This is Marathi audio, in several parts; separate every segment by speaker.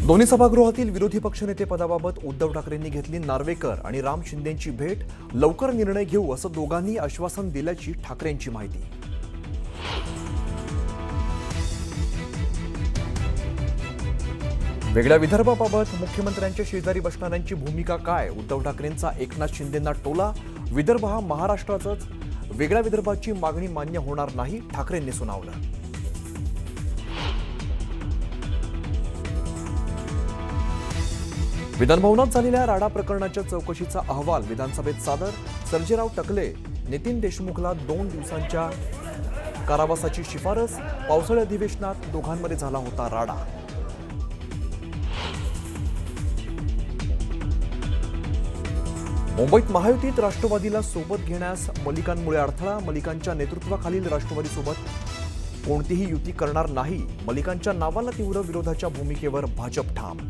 Speaker 1: दोन्ही सभागृहातील विरोधी पक्षनेते पदाबाबत उद्धव ठाकरेंनी घेतली नार्वेकर आणि राम शिंदेंची भेट. लवकर निर्णय घेऊ असं दोघांनी आश्वासन दिल्याची ठाकरेंची माहिती. वेगळ्या विदर्भाबाबत मुख्यमंत्र्यांच्या शेजारी बसणाऱ्यांची भूमिका काय? उद्धव ठाकरेंचा एकनाथ शिंदेंना टोला. विदर्भ हा महाराष्ट्राचाच, वेगळ्या विदर्भाची मागणी मान्य होणार नाही, ठाकरेंनी सुनावलं. विधानभवनात झालेल्या राडा प्रकरणाच्या चौकशीचा अहवाल विधानसभेत सादर. सर्जेराव टकले, नितीन देशमुखला 2 दिवसांच्या कारावासाची शिफारस. पावसाळी अधिवेशनात दोघांमध्ये झाला होता राडा. मुंबईत महायुतीत राष्ट्रवादीला सोबत घेण्यास मलिकांमुळे अडथळा. मलिकांच्या नेतृत्वाखालील राष्ट्रवादीसोबत कोणतीही युती करणार नाही. मलिकांच्या नावाला तीव्र विरोधाच्या भूमिकेवर भाजप ठाम.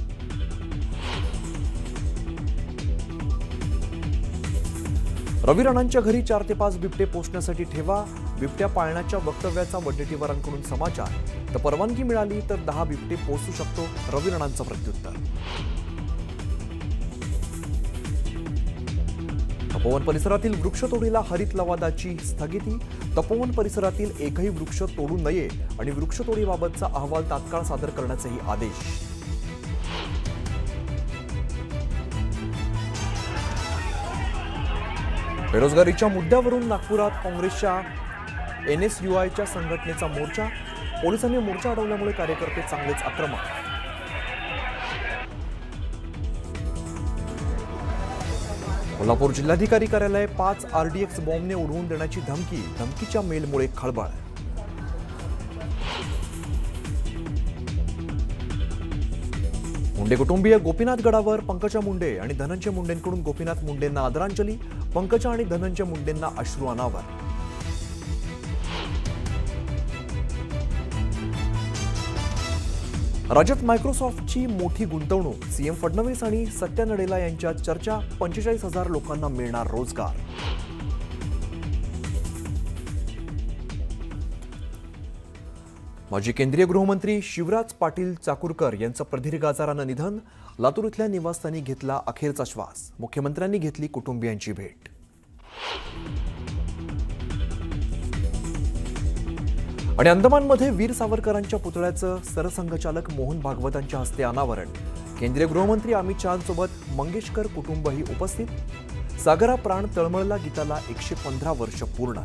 Speaker 1: रवी राणांच्या घरी 4 ते 5 बिबटे पोसण्यासाठी ठेवा. बिबट्या पाळण्याच्या वक्तव्याचा वडेट्टीवारांकडून समाचार. तर परवानगी मिळाली तर 10 बिबटे पोसू शकतो, रवी राणांचं प्रत्युत्तर. तपोवन परिसरातील वृक्षतोडीला हरित लवादाची स्थगिती. तपोवन परिसरातील एकही वृक्ष तोडू नये आणि वृक्षतोडीबाबतचा अहवाल तात्काळ सादर करण्याचेही आदेश. बेरोजगारीच्या मुद्द्यावरून नागपुरात काँग्रेसच्या NSUIच्या संघटनेचा मोर्चा. पोलिसांनी मोर्चा अडवल्यामुळे कार्यकर्ते चांगलेच आक्रमक. कोल्हापूर जिल्हाधिकारी कार्यालय 5 RDX बॉम्बने उडवून देण्याची धमकी. धमकीच्या मेलमुळे खळबळ. मुंडे कुटुंबीय गोपीनाथ गडावर पंकजा मुंडे आणि धनंजय मुंडेंकडून गोपीनाथ मुंडेंना आदरांजली. पंकजा आणि धनंजय मुंडेंना अश्रू अनावर. राज्यात मायक्रोसॉफ्टची मोठी गुंतवणूक. सीएम फडणवीस आणि सत्या नडेला यांच्यात चर्चा. 45,000 लोकांना मिळणार रोजगार. माजी केंद्रीय गृहमंत्री शिवराज पाटील चाकूरकर यांचं प्रदीर्घ आजारानं निधन. लातूर इथल्या निवासस्थानी घेतला अखेरचा श्वास. मुख्यमंत्र्यांनी घेतली कुटुंबियांची भेट. आणि अंदमानमध्ये वीर सावरकरांच्या पुतळ्याचं सरसंघचालक मोहन भागवतांच्या हस्ते अनावरण. केंद्रीय गृहमंत्री अमित शहांसोबत मंगेशकर कुटुंबही उपस्थित. सागरा प्राण तळमळला गीताला 115 वर्ष पूर्ण.